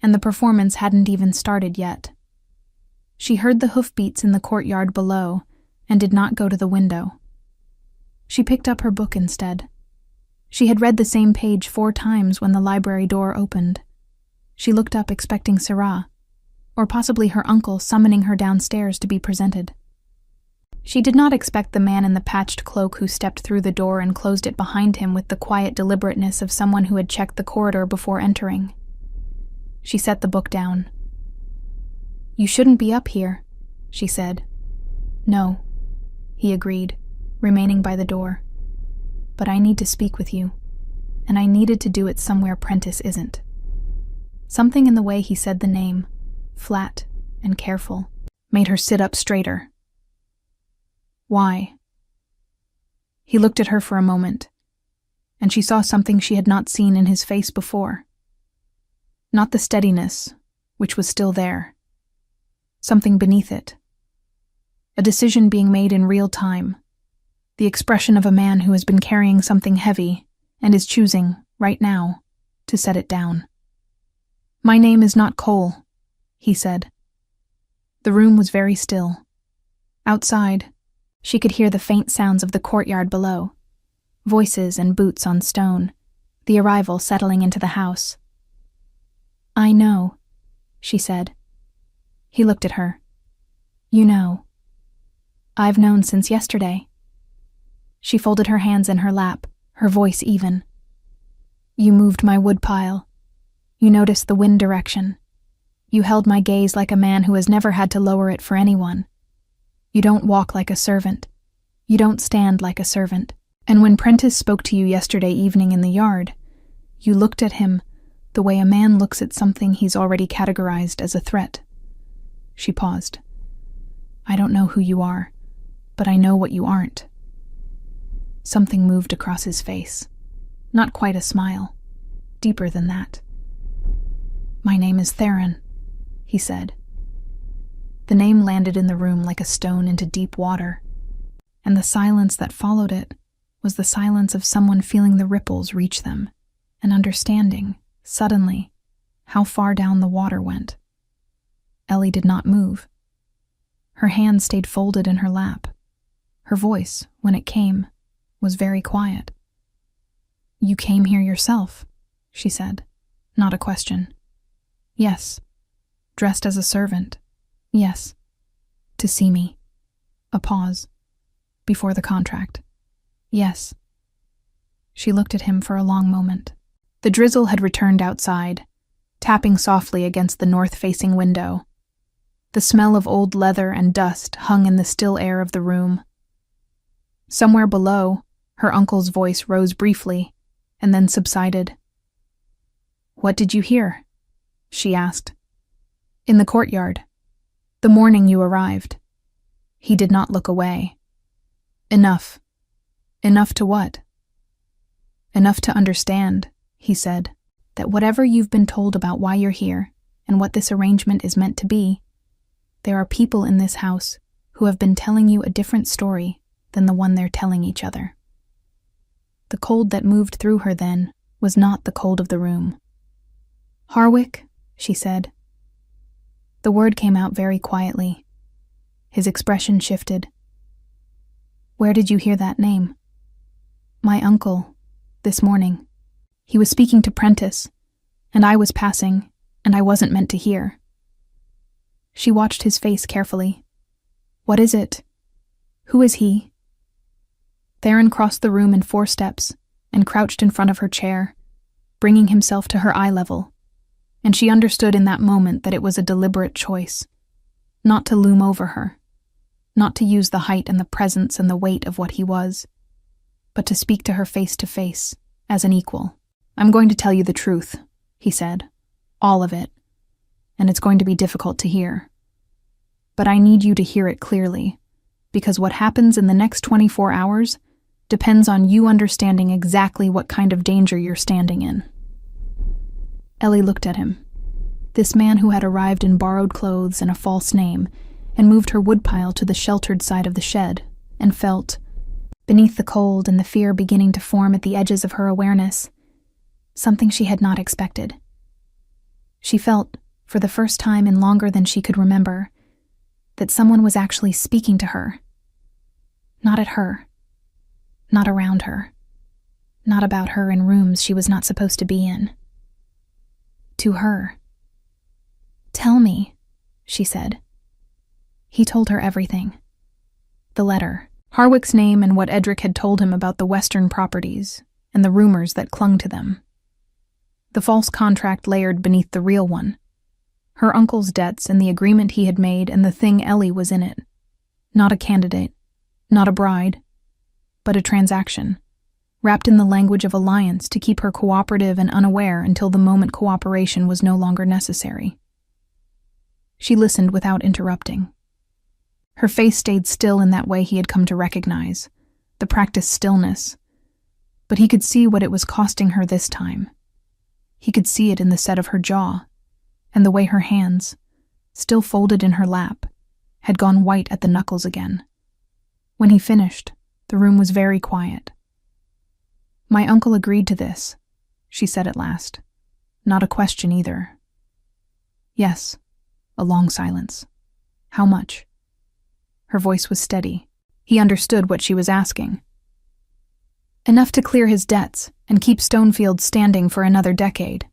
and the performance hadn't even started yet. She heard the hoofbeats in the courtyard below and did not go to the window. She picked up her book instead. She had read the same page 4 times when the library door opened. She looked up expecting Syrah, or possibly her uncle summoning her downstairs to be presented. She did not expect the man in the patched cloak who stepped through the door and closed it behind him with the quiet deliberateness of someone who had checked the corridor before entering. She set the book down. You shouldn't be up here, she said. No, he agreed, remaining by the door. But I need to speak with you, and I needed to do it somewhere Prentice isn't. Something in the way he said the name, flat and careful, made her sit up straighter. Why? He looked at her for a moment, and she saw something she had not seen in his face before. Not the steadiness, which was still there. Something beneath it. A decision being made in real time. The expression of a man who has been carrying something heavy and is choosing, right now, to set it down. My name is not Cole, he said. The room was very still. Outside, she could hear the faint sounds of the courtyard below, voices and boots on stone, the arrival settling into the house. "I know," she said. He looked at her. "You know." "I've known since yesterday." She folded her hands in her lap, her voice even. "You moved my woodpile. You noticed the wind direction. You held my gaze like a man who has never had to lower it for anyone. You don't walk like a servant. You don't stand like a servant. And when Prentice spoke to you yesterday evening in the yard, you looked at him the way a man looks at something he's already categorized as a threat." She paused. "I don't know who you are, but I know what you aren't." Something moved across his face. Not quite a smile. Deeper than that. "My name is Theron," he said. The name landed in the room like a stone into deep water, and the silence that followed it was the silence of someone feeling the ripples reach them and understanding, suddenly, how far down the water went. Ellie did not move. Her hands stayed folded in her lap. Her voice, when it came, was very quiet. "You came here yourself," she said, not a question. "Yes." "Dressed as a servant." "Yes." "To see me." A pause. "Before the contract." "Yes." She looked at him for a long moment. The drizzle had returned outside, tapping softly against the north-facing window. The smell of old leather and dust hung in the still air of the room. Somewhere below, her uncle's voice rose briefly, and then subsided. "What did you hear?" she asked. "In the courtyard. The morning you arrived." He did not look away. "Enough." "Enough to what?" "Enough to understand," he said, "that whatever you've been told about why you're here and what this arrangement is meant to be, there are people in this house who have been telling you a different story than the one they're telling each other." The cold that moved through her then was not the cold of the room. "Harwick," she said. The word came out very quietly. His expression shifted. "Where did you hear that name?" "My uncle, this morning. He was speaking to Prentice, and I was passing, and I wasn't meant to hear." She watched his face carefully. "What is it? Who is he?" Theron crossed the room in 4 steps and crouched in front of her chair, bringing himself to her eye level, and she understood in that moment that it was a deliberate choice, not to loom over her, not to use the height and the presence and the weight of what he was, but to speak to her face to face, as an equal. "I'm going to tell you the truth," he said, "all of it, and it's going to be difficult to hear. But I need you to hear it clearly, because what happens in the next 24 hours depends on you understanding exactly what kind of danger you're standing in." Ellie looked at him. This man who had arrived in borrowed clothes and a false name, and moved her woodpile to the sheltered side of the shed, and felt, beneath the cold and the fear beginning to form at the edges of her awareness, something she had not expected. She felt, for the first time in longer than she could remember, that someone was actually speaking to her. Not at her. Not around her. Not about her in rooms she was not supposed to be in. To her. "Tell me," she said. He told her everything. The letter, Harwick's name and what Edric had told him about the Western properties and the rumors that clung to them. The false contract layered beneath the real one. Her uncle's debts and the agreement he had made and the thing Ellie was in it. Not a candidate, not a bride, but a transaction, wrapped in the language of alliance to keep her cooperative and unaware until the moment cooperation was no longer necessary. She listened without interrupting. Her face stayed still in that way he had come to recognize, the practiced stillness, but he could see what it was costing her this time. He could see it in the set of her jaw, and the way her hands, still folded in her lap, had gone white at the knuckles again. When he finished, the room was very quiet. "My uncle agreed to this," she said at last. Not a question either. "Yes." A long silence. "How much?" Her voice was steady. He understood what she was asking. Enough to clear his debts and keep Stonefield standing for another decade.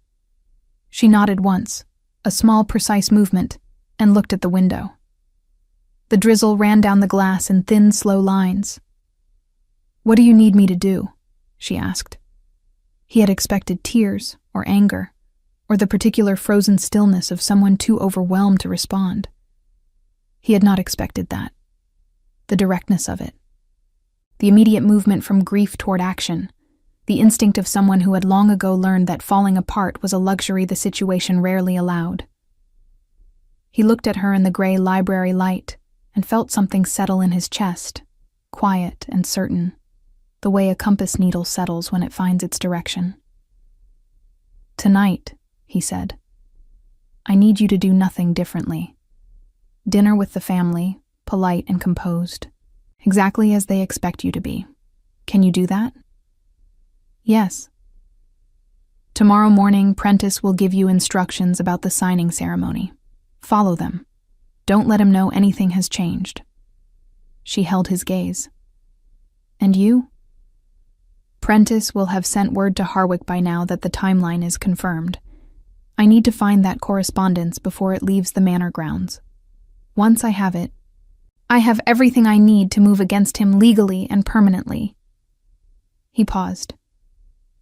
She nodded once, a small, precise movement, and looked at the window. The drizzle ran down the glass in thin, slow lines. "What do you need me to do?" she asked. He had expected tears or anger, or the particular frozen stillness of someone too overwhelmed to respond. He had not expected that. The directness of it. The immediate movement from grief toward action. The instinct of someone who had long ago learned that falling apart was a luxury the situation rarely allowed. He looked at her in the gray library light and felt something settle in his chest, quiet and certain, the way a compass needle settles when it finds its direction. "Tonight," he said, "I need you to do nothing differently. Dinner with the family, polite and composed, exactly as they expect you to be. Can you do that?" "Yes." "Tomorrow morning, Prentice will give you instructions about the signing ceremony. Follow them. Don't let him know anything has changed." She held his gaze. "And you?" "Prentice will have sent word to Harwick by now that the timeline is confirmed. I need to find that correspondence before it leaves the manor grounds. Once I have it, I have everything I need to move against him legally and permanently." He paused.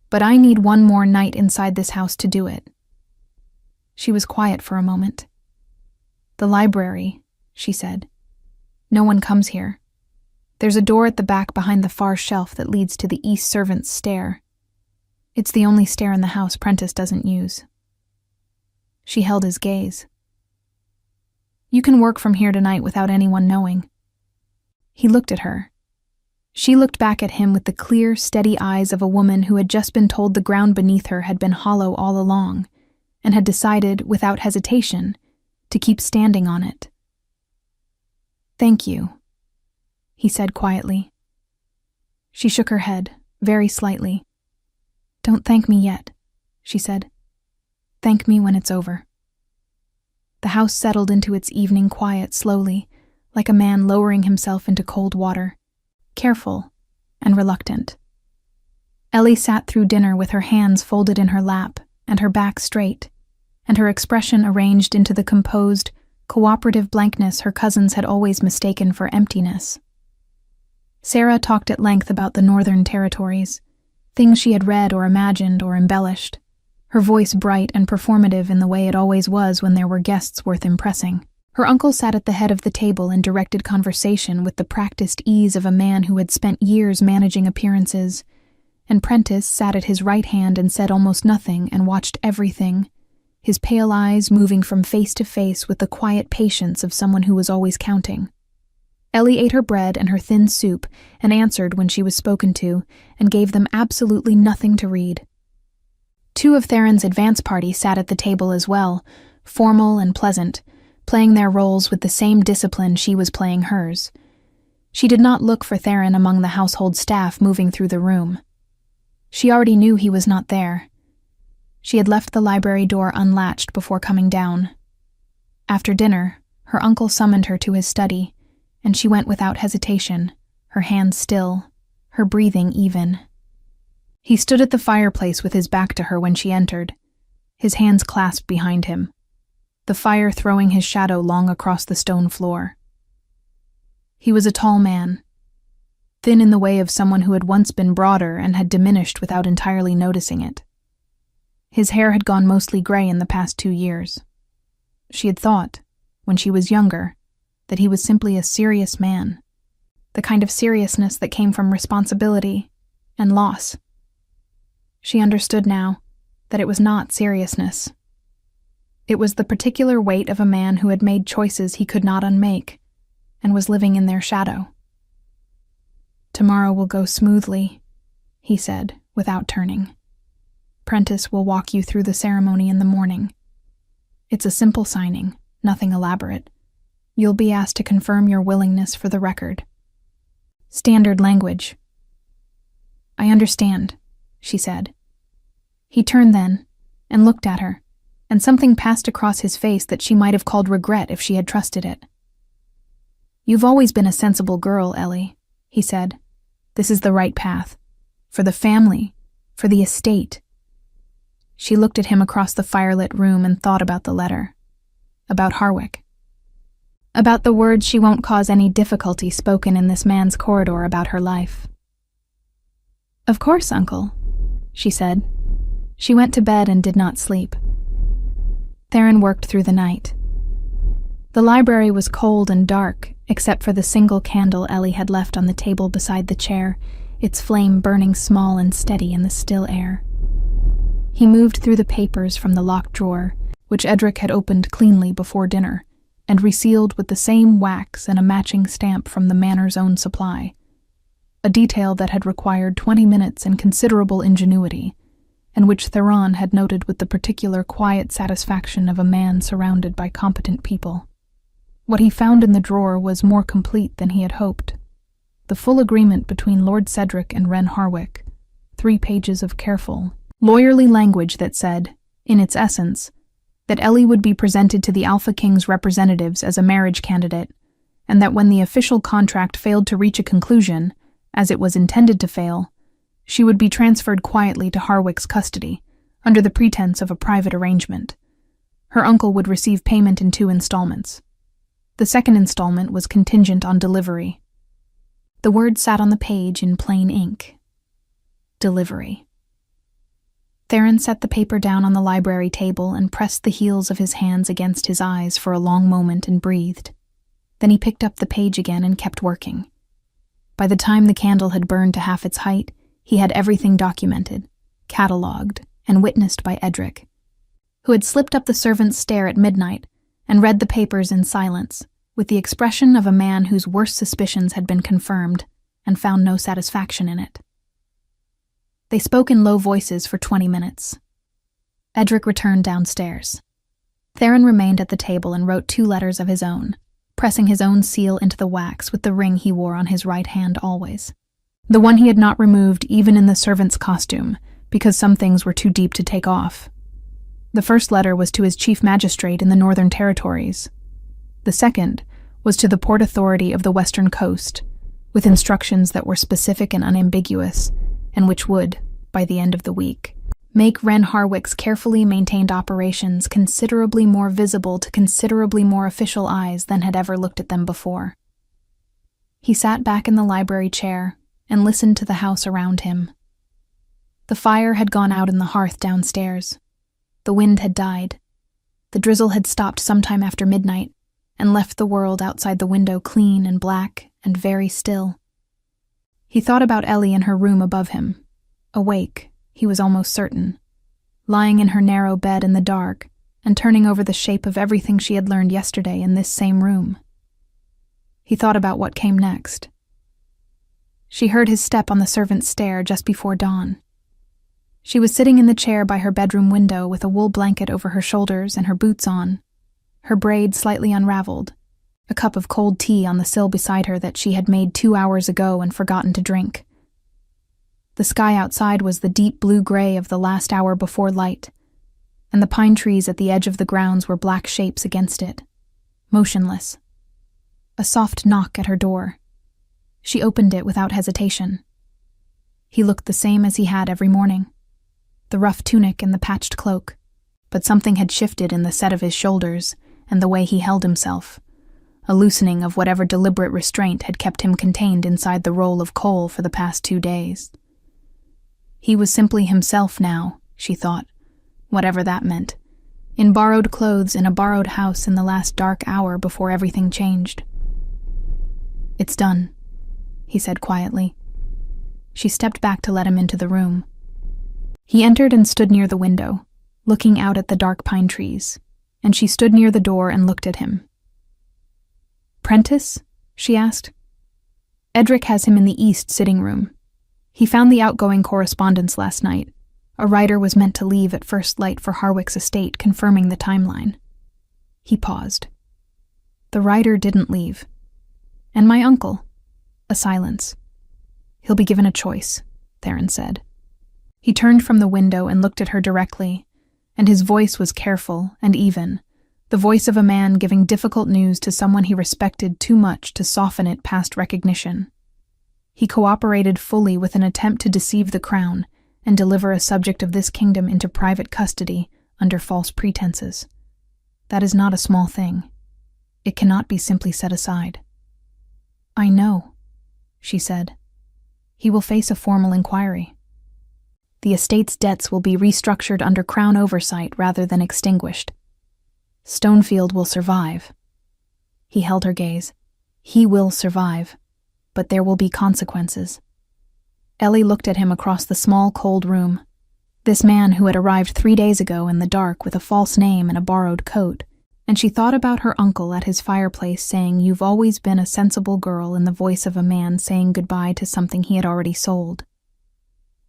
"But I need one more night inside this house to do it." She was quiet for a moment. "The library," she said. "No one comes here. There's a door at the back behind the far shelf that leads to the east servant's stair. It's the only stair in the house Prentice doesn't use." She held his gaze. "You can work from here tonight without anyone knowing." He looked at her. She looked back at him with the clear, steady eyes of a woman who had just been told the ground beneath her had been hollow all along, and had decided, without hesitation, to keep standing on it. "Thank you," he said quietly. She shook her head, very slightly. "Don't thank me yet," she said. "Thank me when it's over." The house settled into its evening quiet slowly, like a man lowering himself into cold water, careful and reluctant. Ellie sat through dinner with her hands folded in her lap and her back straight, and her expression arranged into the composed, cooperative blankness her cousins had always mistaken for emptiness. Sarah talked at length about the Northern Territories, things she had read or imagined or embellished, her voice bright and performative in the way it always was when there were guests worth impressing. Her uncle sat at the head of the table and directed conversation with the practiced ease of a man who had spent years managing appearances, and Prentice sat at his right hand and said almost nothing and watched everything, his pale eyes moving from face to face with the quiet patience of someone who was always counting. Ellie ate her bread and her thin soup and answered when she was spoken to, and gave them absolutely nothing to read. Two of Theron's advance party sat at the table as well, formal and pleasant, playing their roles with the same discipline she was playing hers. She did not look for Theron among the household staff moving through the room. She already knew he was not there. She had left the library door unlatched before coming down. After dinner, her uncle summoned her to his study, and she went without hesitation, her hands still, her breathing even. He stood at the fireplace with his back to her when she entered, his hands clasped behind him, the fire throwing his shadow long across the stone floor. He was a tall man, thin in the way of someone who had once been broader and had diminished without entirely noticing it. His hair had gone mostly gray in the past 2 years. She had thought, when she was younger, that he was simply a serious man, the kind of seriousness that came from responsibility and loss. She understood now that it was not seriousness. It was the particular weight of a man who had made choices he could not unmake, and was living in their shadow. "Tomorrow will go smoothly," he said, without turning. "Prentice will walk you through the ceremony in the morning. It's a simple signing, nothing elaborate. You'll be asked to confirm your willingness for the record. Standard language." "I understand," she said. He turned then, and looked at her, and something passed across his face that she might have called regret if she had trusted it. "You've always been a sensible girl, Ellie," he said. "This is the right path. for the family, for the estate. She looked at him across the firelit room and thought about the letter. About Harwick. About the words she won't cause any difficulty spoken in this man's corridor about her life. "Of course, Uncle," she said. She went to bed and did not sleep. Theron worked through the night. The library was cold and dark, except for the single candle Ellie had left on the table beside the chair, its flame burning small and steady in the still air. He moved through the papers from the locked drawer, which Edric had opened cleanly before dinner, and resealed with the same wax and a matching stamp from the manor's own supply, a detail that had required 20 minutes and considerable ingenuity, and which Theron had noted with the particular quiet satisfaction of a man surrounded by competent people. What he found in the drawer was more complete than he had hoped. The full agreement between Lord Cedric and Wren Harwick, 3 pages of careful, lawyerly language that said, in its essence, that Ellie would be presented to the AlphaKing's representatives as a marriage candidate, and that when the official contract failed to reach a conclusion, as it was intended to fail, she would be transferred quietly to Harwick's custody, under the pretense of a private arrangement. Her uncle would receive payment in 2 installments. The second installment was contingent on delivery. The word sat on the page in plain ink. Delivery. Theron set the paper down on the library table and pressed the heels of his hands against his eyes for a long moment and breathed. Then he picked up the page again and kept working. By the time the candle had burned to half its height, he had everything documented, catalogued, and witnessed by Edric, who had slipped up the servant's stair at midnight and read the papers in silence, with the expression of a man whose worst suspicions had been confirmed and found no satisfaction in it. They spoke in low voices for 20 minutes. Edric returned downstairs. Theron remained at the table and wrote 2 letters of his own, pressing his own seal into the wax with the ring he wore on his right hand always. The one he had not removed even in the servant's costume, because some things were too deep to take off. The first letter was to his chief magistrate in the Northern Territories. The second was to the Port Authority of the Western Coast, with instructions that were specific and unambiguous, and which would, by the end of the week, make Wren Harwick's carefully maintained operations considerably more visible to considerably more official eyes than had ever looked at them before. He sat back in the library chair and listened to the house around him. The fire had gone out in the hearth downstairs. The wind had died. The drizzle had stopped sometime after midnight and left the world outside the window clean and black and very still. He thought about Ellie in her room above him. Awake, he was almost certain, lying in her narrow bed in the dark and turning over the shape of everything she had learned yesterday in this same room. He thought about what came next. She heard his step on the servant's stair just before dawn. She was sitting in the chair by her bedroom window with a wool blanket over her shoulders and her boots on, her braid slightly unraveled, a cup of cold tea on the sill beside her that she had made 2 hours ago and forgotten to drink. The sky outside was the deep blue-gray of the last hour before light, and the pine trees at the edge of the grounds were black shapes against it, motionless. A soft knock at her door. She opened it without hesitation. He looked the same as he had every morning, the rough tunic and the patched cloak, but something had shifted in the set of his shoulders and the way he held himself, a loosening of whatever deliberate restraint had kept him contained inside the roll of coal for the past 2 days. He was simply himself now, she thought, whatever that meant, in borrowed clothes in a borrowed house in the last dark hour before everything changed. "It's done," he said quietly. She stepped back to let him into the room. He entered and stood near the window, looking out at the dark pine trees, and she stood near the door and looked at him. "Prentice?" she asked. "Edric has him in the east sitting room. He found the outgoing correspondence last night. A writer was meant to leave at first light for Harwick's estate, confirming the timeline." He paused. "The writer didn't leave. And my uncle?" A silence. "He'll be given a choice," Theron said. He turned from the window and looked at her directly, and his voice was careful and even, the voice of a man giving difficult news to someone he respected too much to soften it past recognition. He cooperated fully with an attempt to deceive the crown and deliver a subject of this kingdom into private custody under false pretenses. That is not a small thing. It cannot be simply set aside. I know, she said. He will face a formal inquiry. The estate's debts will be restructured under crown oversight rather than extinguished. Stonefield will survive. He held her gaze. He will survive, but there will be consequences. Ellie looked at him across the small, cold room. This man who had arrived 3 days ago in the dark with a false name and a borrowed coat, and she thought about her uncle at his fireplace saying, "You've always been a sensible girl," in the voice of a man saying goodbye to something he had already sold.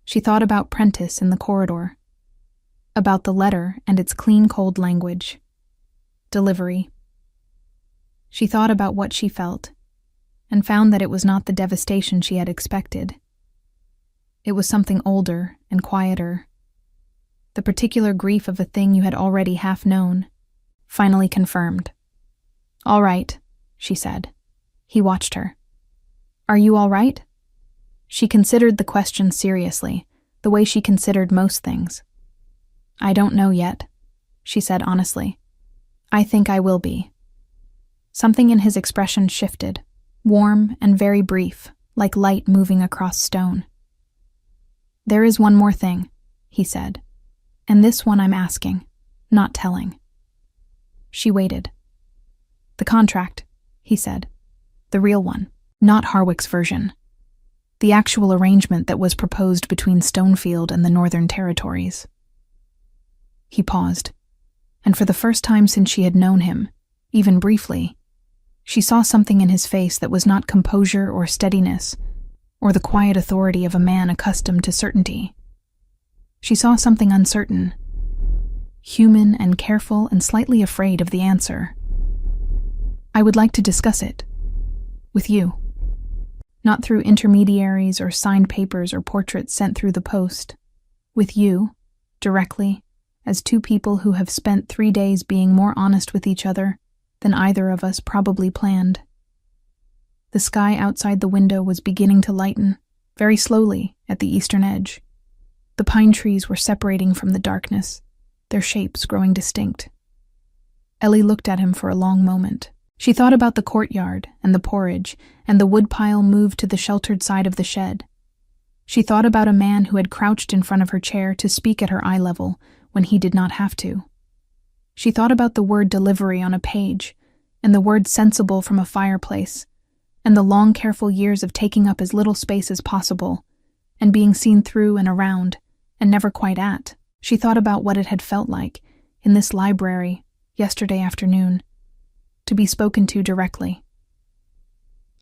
She thought about Prentice in the corridor, about the letter and its clean, cold language. Delivery. She thought about what she felt, and found that it was not the devastation she had expected. It was something older and quieter. The particular grief of a thing you had already half known, finally confirmed. "All right," she said. He watched her. "Are you all right?" She considered the question seriously, the way she considered most things. "I don't know yet," she said honestly. "I think I will be." Something in his expression shifted, warm and very brief, like light moving across stone. "There is one more thing," he said, "and this one I'm asking, not telling." She waited. "The contract," he said. "The real one, not Harwick's version. The actual arrangement that was proposed between Stonefield and the Northern Territories." He paused, and for the first time since she had known him, even briefly, she saw something in his face that was not composure or steadiness, or the quiet authority of a man accustomed to certainty. She saw something uncertain, human and careful and slightly afraid of the answer. "I would like to discuss it. With you. Not through intermediaries or signed papers or portraits sent through the post. With you, directly, as two people who have spent 3 days being more honest with each other than either of us probably planned." The sky outside the window was beginning to lighten, very slowly, at the eastern edge. The pine trees were separating from the darkness, their shapes growing distinct. Ellie looked at him for a long moment. She thought about the courtyard and the porridge and the woodpile moved to the sheltered side of the shed. She thought about a man who had crouched in front of her chair to speak at her eye level when he did not have to. She thought about the word delivery on a page and the word sensible from a fireplace and the long, careful years of taking up as little space as possible and being seen through and around and never quite at. She thought about what it had felt like in this library yesterday afternoon, to be spoken to directly.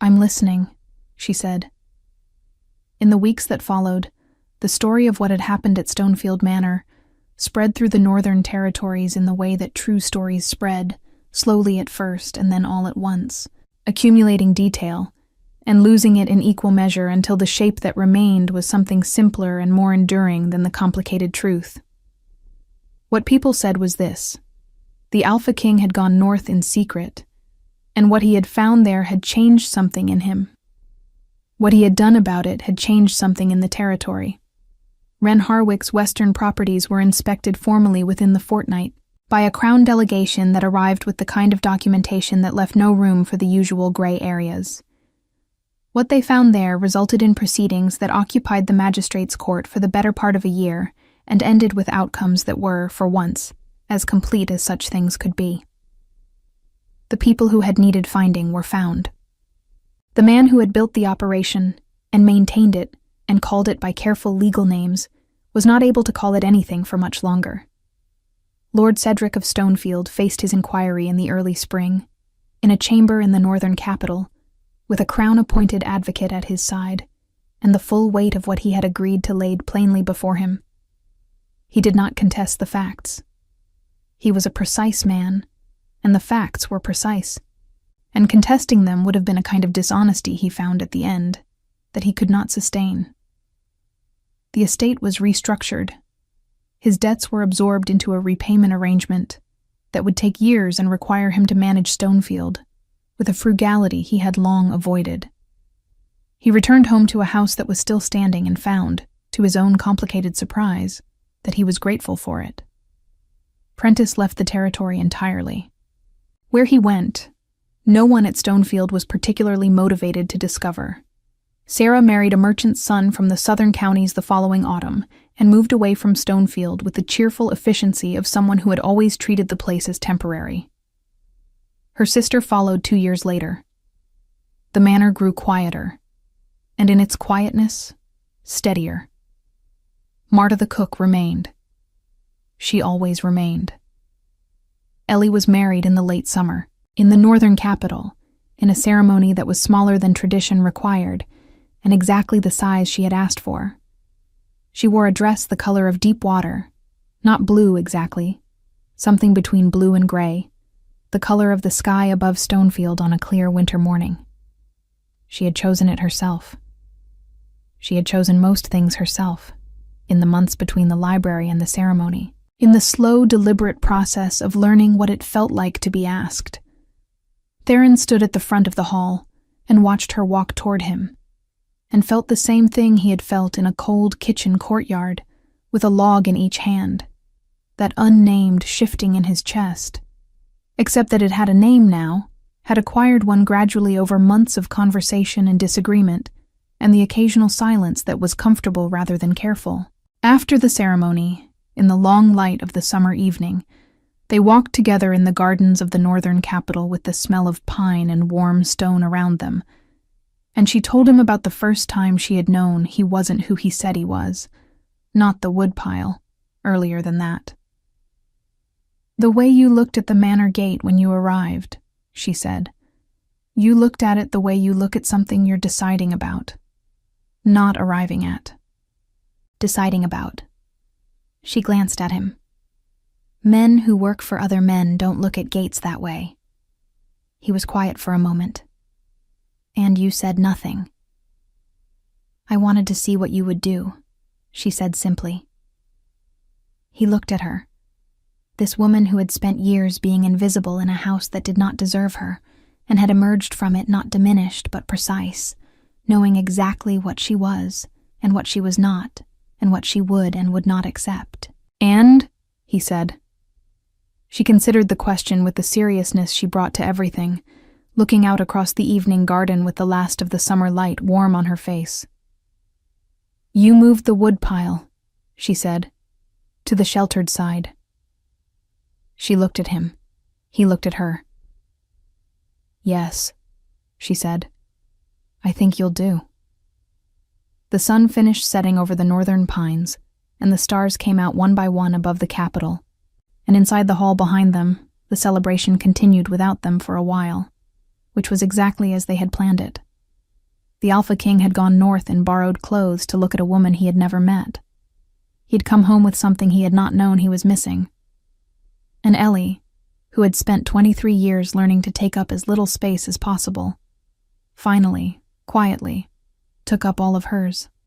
"I'm listening," she said. In the weeks that followed, the story of what had happened at Stonefield Manor spread through the Northern Territories in the way that true stories spread, slowly at first and then all at once, accumulating detail and losing it in equal measure until the shape that remained was something simpler and more enduring than the complicated truth. What people said was this: the Alpha King had gone north in secret, and what he had found there had changed something in him. What he had done about it had changed something in the territory. Ren Harwick's western properties were inspected formally within the fortnight by a crown delegation that arrived with the kind of documentation that left no room for the usual gray areas. What they found there resulted in proceedings that occupied the magistrate's court for the better part of a year and ended with outcomes that were, for once, as complete as such things could be. The people who had needed finding were found. The man who had built the operation and maintained it and called it by careful legal names was not able to call it anything for much longer. Lord Cedric of Stonefield faced his inquiry in the early spring, in a chamber in the northern capital, with a crown-appointed advocate at his side, and the full weight of what he had agreed to laid plainly before him. He did not contest the facts. He was a precise man, and the facts were precise, and contesting them would have been a kind of dishonesty he found at the end that he could not sustain. The estate was restructured. His debts were absorbed into a repayment arrangement that would take years and require him to manage Stonefield with a frugality he had long avoided. He returned home to a house that was still standing and found, to his own complicated surprise, that he was grateful for it. Prentice left the territory entirely. Where he went, no one at Stonefield was particularly motivated to discover. Sarah married a merchant's son from the southern counties the following autumn and moved away from Stonefield with the cheerful efficiency of someone who had always treated the place as temporary. Her sister followed 2 years later. The manor grew quieter, and in its quietness, steadier. Marta the cook remained. She always remained. Ellie was married in the late summer, in the northern capital, in a ceremony that was smaller than tradition required, and exactly the size she had asked for. She wore a dress the color of deep water, not blue exactly, something between blue and gray, the color of the sky above Stonefield on a clear winter morning. She had chosen it herself. She had chosen most things herself, in the months between the library and the ceremony, in the slow, deliberate process of learning what it felt like to be asked. Theron stood at the front of the hall and watched her walk toward him, and felt the same thing he had felt in a cold kitchen courtyard, with a log in each hand, that unnamed shifting in his chest, except that it had a name now, had acquired one gradually over months of conversation and disagreement, and the occasional silence that was comfortable rather than careful. After the ceremony, in the long light of the summer evening, they walked together in the gardens of the northern capital with the smell of pine and warm stone around them, and she told him about the first time she had known he wasn't who he said he was, not the woodpile, earlier than that. "The way you looked at the manor gate when you arrived," she said. "You looked at it the way you look at something you're deciding about. Not arriving at. Deciding about." She glanced at him. "Men who work for other men don't look at gates that way." He was quiet for a moment. "And you said nothing." "I wanted to see what you would do," she said simply. He looked at her. This woman who had spent years being invisible in a house that did not deserve her, and had emerged from it not diminished but precise, knowing exactly what she was, and what she was not, and what she would and would not accept. "And?" he said. She considered the question with the seriousness she brought to everything, looking out across the evening garden with the last of the summer light warm on her face. "You moved the woodpile," she said, "to the sheltered side." She looked at him. He looked at her. "Yes," she said. "I think you'll do." The sun finished setting over the northern pines, and the stars came out one by one above the capital, and inside the hall behind them, the celebration continued without them for a while, which was exactly as they had planned it. The AlphaKing had gone north in borrowed clothes to look at a woman he had never met. He'd come home with something he had not known he was missing. And Ellie, who had spent 23 years learning to take up as little space as possible, finally, quietly, took up all of hers.